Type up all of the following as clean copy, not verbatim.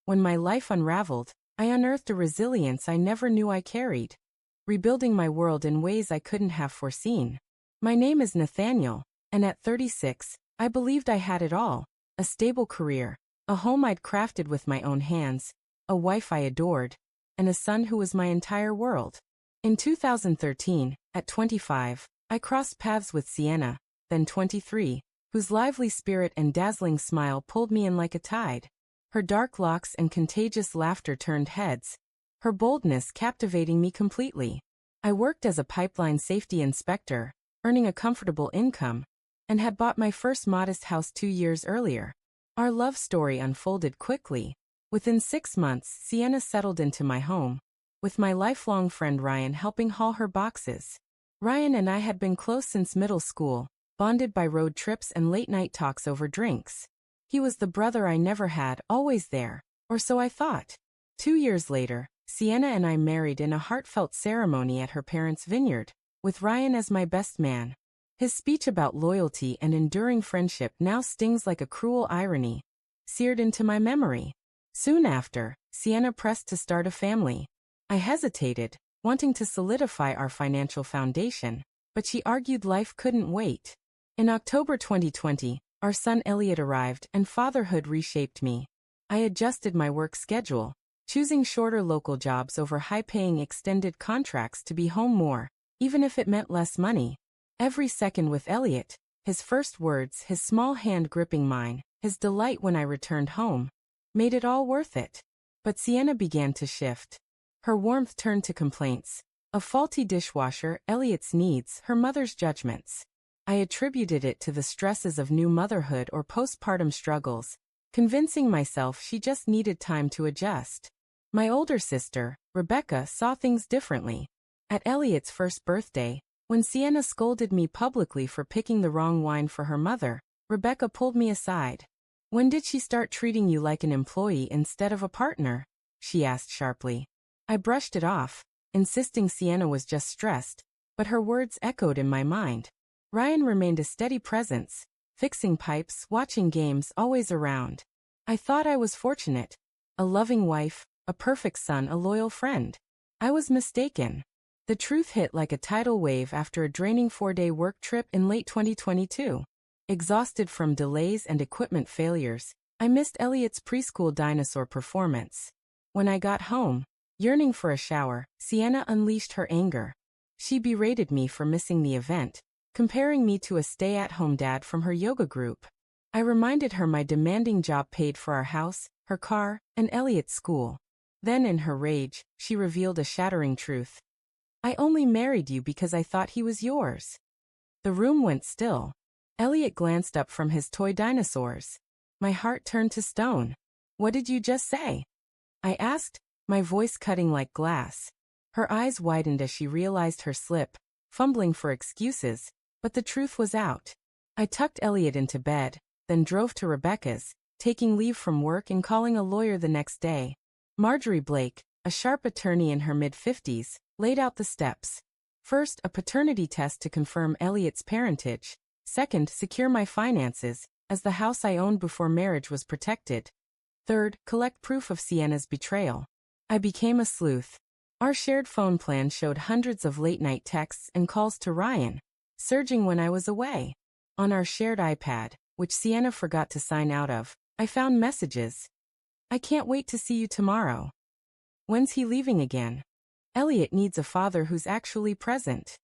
When my life unraveled, I unearthed a resilience I never knew I carried, rebuilding my world in ways I couldn't have foreseen. My name is Nathaniel, and at 36, I believed I had it all: a stable career, a home I'd crafted with my own hands, a wife I adored, and a son who was my entire world. In 2013, at 25, I crossed paths with Sienna, then 23, whose lively spirit and dazzling smile pulled me in like a tide. Her dark locks and contagious laughter turned heads, her boldness captivating me completely. I worked as a pipeline safety inspector, earning a comfortable income, and had bought my first modest house 2 years earlier. Our love story unfolded quickly. Within 6 months, Sienna settled into my home, with my lifelong friend Ryan helping haul her boxes. Ryan and I had been close since middle school, bonded by road trips and late-night talks over drinks. He was the brother I never had, always there, or so I thought. 2 years later, Sienna and I married in a heartfelt ceremony at her parents' vineyard, with Ryan as my best man. His speech about loyalty and enduring friendship now stings like a cruel irony, seared into my memory. Soon after, Sienna pressed to start a family. I hesitated, wanting to solidify our financial foundation, but she argued life couldn't wait. In October 2020, our son Elliot arrived, and fatherhood reshaped me. I adjusted my work schedule, choosing shorter local jobs over high-paying extended contracts to be home more, even if it meant less money. Every second with Elliot, his first words, his small hand gripping mine, his delight when I returned home, made it all worth it. But Sienna began to shift. Her warmth turned to complaints: a faulty dishwasher, Elliot's needs, her mother's judgments. I attributed it to the stresses of new motherhood or postpartum struggles, convincing myself she just needed time to adjust. My older sister, Rebecca, saw things differently. At Elliot's first birthday, when Sienna scolded me publicly for picking the wrong wine for her mother, Rebecca pulled me aside. "When did she start treating you like an employee instead of a partner?" she asked sharply. I brushed it off, insisting Sienna was just stressed, but her words echoed in my mind. Ryan remained a steady presence, fixing pipes, watching games, always around. I thought I was fortunate: a loving wife, a perfect son, a loyal friend. I was mistaken. The truth hit like a tidal wave after a draining 4-day work trip in late 2022. Exhausted from delays and equipment failures, I missed Elliot's preschool dinosaur performance. When I got home, yearning for a shower, Sienna unleashed her anger. She berated me for missing the event, comparing me to a stay-at-home dad from her yoga group. I reminded her my demanding job paid for our house, her car, and Elliot's school. Then in her rage, she revealed a shattering truth: "I only married you because I thought he was yours." The room went still. Elliot glanced up from his toy dinosaurs. My heart turned to stone. "What did you just say?" I asked, my voice cutting like glass. Her eyes widened as she realized her slip, fumbling for excuses, but the truth was out. I tucked Elliot into bed, then drove to Rebecca's, taking leave from work and calling a lawyer the next day. Marjorie Blake, a sharp attorney in her mid-50s, laid out the steps. First, a paternity test to confirm Elliot's parentage. Second, secure my finances, as the house I owned before marriage was protected. Third, collect proof of Sienna's betrayal. I became a sleuth. Our shared phone plan showed hundreds of late-night texts and calls to Ryan, surging when I was away. On our shared iPad, which Sienna forgot to sign out of, I found messages: "I can't wait to see you tomorrow. When's he leaving again? Elliot needs a father who's actually present."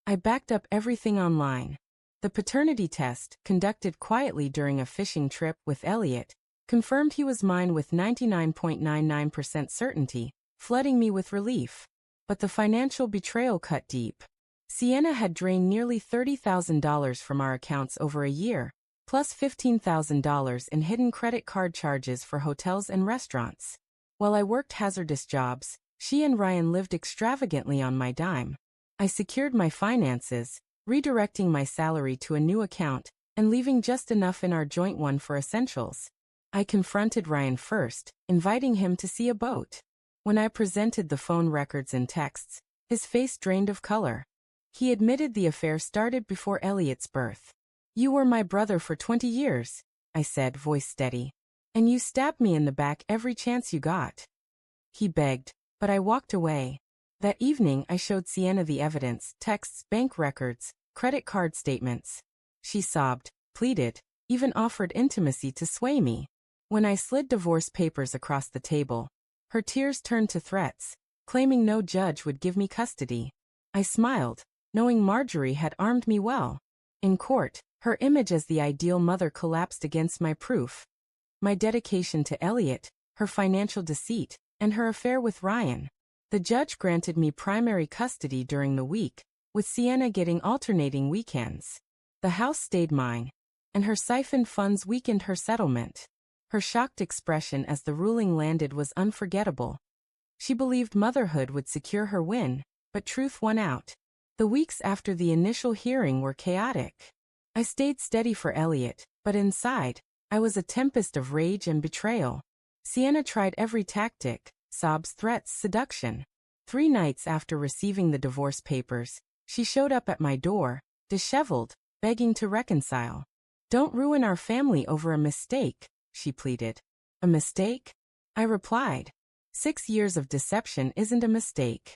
I backed up everything online. The paternity test, conducted quietly during a fishing trip with Elliot, confirmed he was mine with 99.99% certainty, flooding me with relief. But the financial betrayal cut deep. Sienna had drained nearly $30,000 from our accounts over a year, plus $15,000 in hidden credit card charges for hotels and restaurants. While I worked hazardous jobs, she and Ryan lived extravagantly on my dime. I secured my finances, redirecting my salary to a new account, and leaving just enough in our joint one for essentials. I confronted Ryan first, inviting him to see a boat. When I presented the phone records and texts, his face drained of color. He admitted the affair started before Elliot's birth. "You were my brother for 20 years, I said, voice steady. And you stabbed me in the back every chance you got. He begged, but I walked away. That evening I showed Sienna the evidence, texts, bank records, credit card statements. She sobbed, pleaded, even offered intimacy to sway me. When I slid divorce papers across the table, her tears turned to threats, claiming no judge would give me custody. I smiled, knowing Marjorie had armed me well. In court, her image as the ideal mother collapsed against my proof. My dedication to Elliot, her financial deceit, and her affair with Ryan. The judge granted me primary custody during the week, with Sienna getting alternating weekends. The house stayed mine, and her siphoned funds weakened her settlement. Her shocked expression as the ruling landed was unforgettable. She believed motherhood would secure her win, but truth won out. The weeks after the initial hearing were chaotic. I stayed steady for Elliot, but inside, I was a tempest of rage and betrayal. Sienna tried every tactic, sobs, threats, seduction. 3 nights after receiving the divorce papers, she showed up at my door, disheveled, begging to reconcile. "Don't ruin our family over a mistake," she pleaded. "A mistake?" I replied. 6 years of deception isn't a mistake.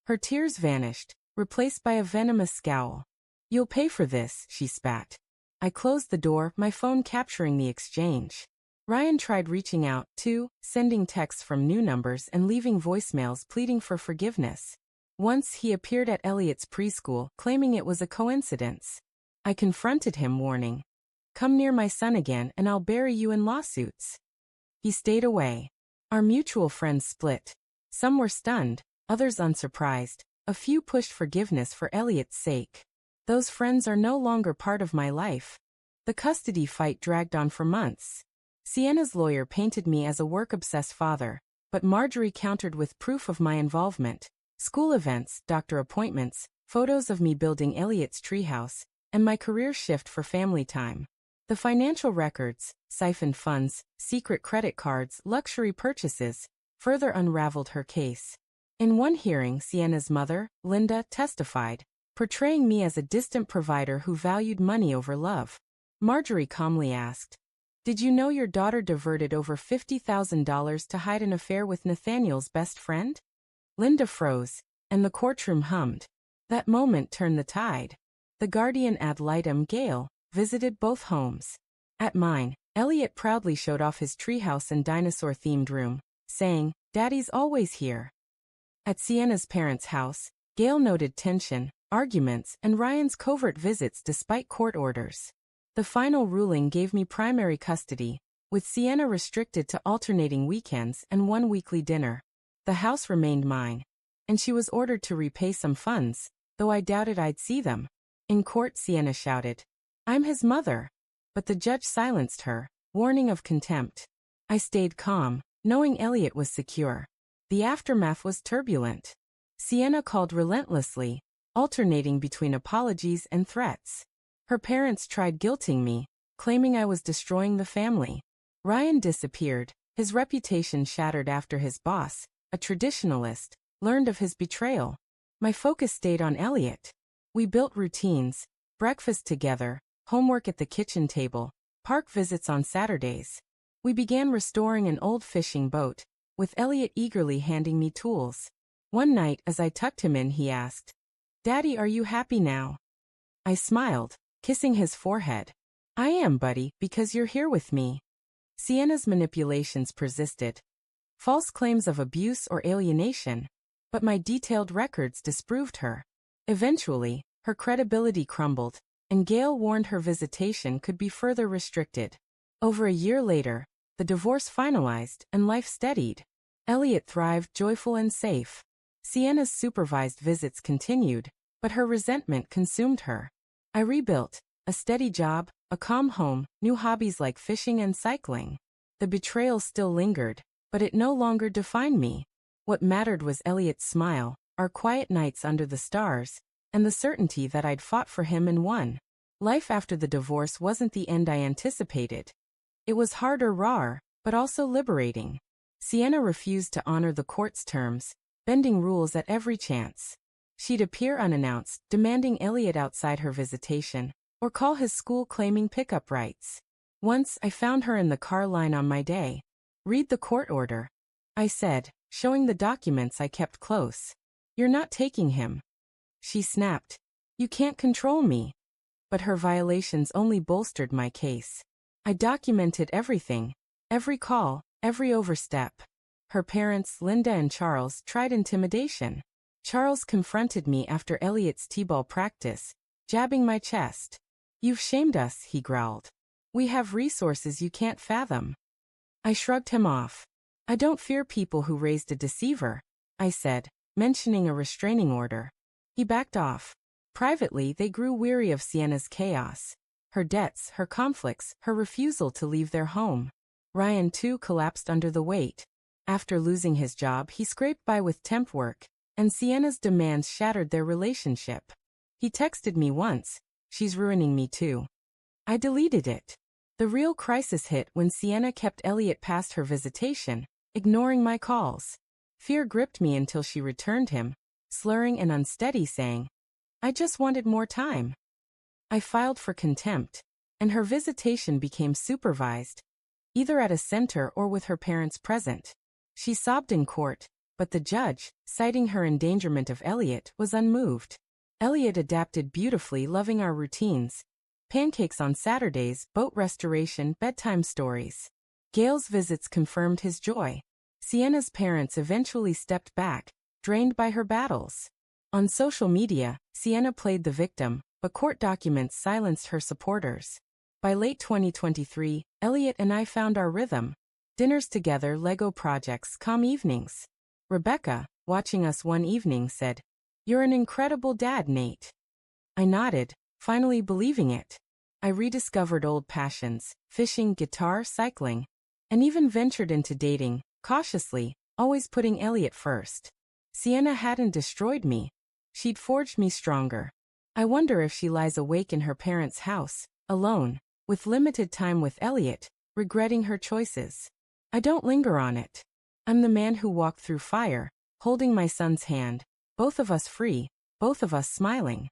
Her tears vanished, replaced by a venomous scowl. "You'll pay for this," she spat. I closed the door, my phone capturing the exchange. Ryan tried reaching out, too, sending texts from new numbers and leaving voicemails pleading for forgiveness. Once he appeared at Elliot's preschool, claiming it was a coincidence. I confronted him, warning, "Come near my son again and I'll bury you in lawsuits." He stayed away. Our mutual friends split. Some were stunned, others unsurprised. A few pushed forgiveness for Elliot's sake. Those friends are no longer part of my life. The custody fight dragged on for months. Sienna's lawyer painted me as a work-obsessed father, but Marjorie countered with proof of my involvement. School events, doctor appointments, photos of me building Elliot's treehouse, and my career shift for family time. The financial records, siphoned funds, secret credit cards, luxury purchases, further unraveled her case. In one hearing, Sienna's mother, Linda, testified, portraying me as a distant provider who valued money over love. Marjorie calmly asked, "Did you know your daughter diverted over $50,000 to hide an affair with Nathaniel's best friend?" Linda froze, and the courtroom hummed. That moment turned the tide. The guardian ad litem, Gail, visited both homes. At mine, Elliot proudly showed off his treehouse and dinosaur-themed room, saying, "Daddy's always here." At Sienna's parents' house, Gail noted tension, arguments, and Ryan's covert visits despite court orders. The final ruling gave me primary custody, with Sienna restricted to alternating weekends and 1 weekly dinner. The house remained mine, and she was ordered to repay some funds, though I doubted I'd see them. In court, Sienna shouted, "I'm his mother," but the judge silenced her, warning of contempt. I stayed calm, knowing Elliot was secure. The aftermath was turbulent. Sienna called relentlessly, alternating between apologies and threats. Her parents tried guilting me, claiming I was destroying the family. Ryan disappeared, his reputation shattered after his boss, a traditionalist, learned of his betrayal. My focus stayed on Elliot. We built routines, breakfast together, homework at the kitchen table, park visits on Saturdays. We began restoring an old fishing boat, with Elliot eagerly handing me tools. One night as I tucked him in, he asked, "Daddy, are you happy now?" I smiled, kissing his forehead. "I am, buddy, because you're here with me." Sienna's manipulations persisted. False claims of abuse or alienation, but my detailed records disproved her. Eventually, her credibility crumbled, and Gail warned her visitation could be further restricted. Over a year later, the divorce finalized and life steadied. Elliot thrived, joyful and safe. Sienna's supervised visits continued, but her resentment consumed her. I rebuilt, a steady job, a calm home, new hobbies like fishing and cycling. The betrayal still lingered, but it no longer defined me. What mattered was Elliot's smile, our quiet nights under the stars, and the certainty that I'd fought for him and won. Life after the divorce wasn't the end I anticipated. It was harder, rawer, but also liberating. Sienna refused to honor the court's terms, bending rules at every chance. She'd appear unannounced, demanding Elliot outside her visitation, or call his school claiming pickup rights. Once I found her in the car line on my day. Read the court order, I said, showing the documents I kept close. You're not taking him. She snapped. You can't control me. But her violations only bolstered my case. I documented everything, every call, every overstep. Her parents, Linda and Charles, tried intimidation. Charles confronted me after Elliot's t-ball practice, jabbing my chest. You've shamed us, he growled. We have resources you can't fathom. I shrugged him off. I don't fear people who raised a deceiver, I said, mentioning a restraining order. He backed off. Privately, they grew weary of Sienna's chaos. Her debts, her conflicts, her refusal to leave their home. Ryan, too, collapsed under the weight. After losing his job, he scraped by with temp work, and Sienna's demands shattered their relationship. He texted me once, she's ruining me too. I deleted it. The real crisis hit when Sienna kept Elliot past her visitation, ignoring my calls. Fear gripped me until she returned him, slurring and unsteady, saying, I just wanted more time. I filed for contempt, and her visitation became supervised, either at a center or with her parents present. She sobbed in court, but the judge, citing her endangerment of Elliot, was unmoved. Elliot adapted beautifully, loving our routines. Pancakes on Saturdays, boat restoration, bedtime stories. Gail's visits confirmed his joy. Sienna's parents eventually stepped back, drained by her battles. On social media, Sienna played the victim, but court documents silenced her supporters. By late 2023, Elliot and I found our rhythm. Dinners together, Lego projects, calm evenings. Rebecca, watching us one evening, said, You're an incredible dad, Nate. I nodded, finally believing it. I rediscovered old passions, fishing, guitar, cycling, and even ventured into dating, cautiously, always putting Elliot first. Sienna hadn't destroyed me. She'd forged me stronger. I wonder if she lies awake in her parents' house, alone, with limited time with Elliot, regretting her choices. I don't linger on it. I'm the man who walked through fire, holding my son's hand, both of us free, both of us smiling.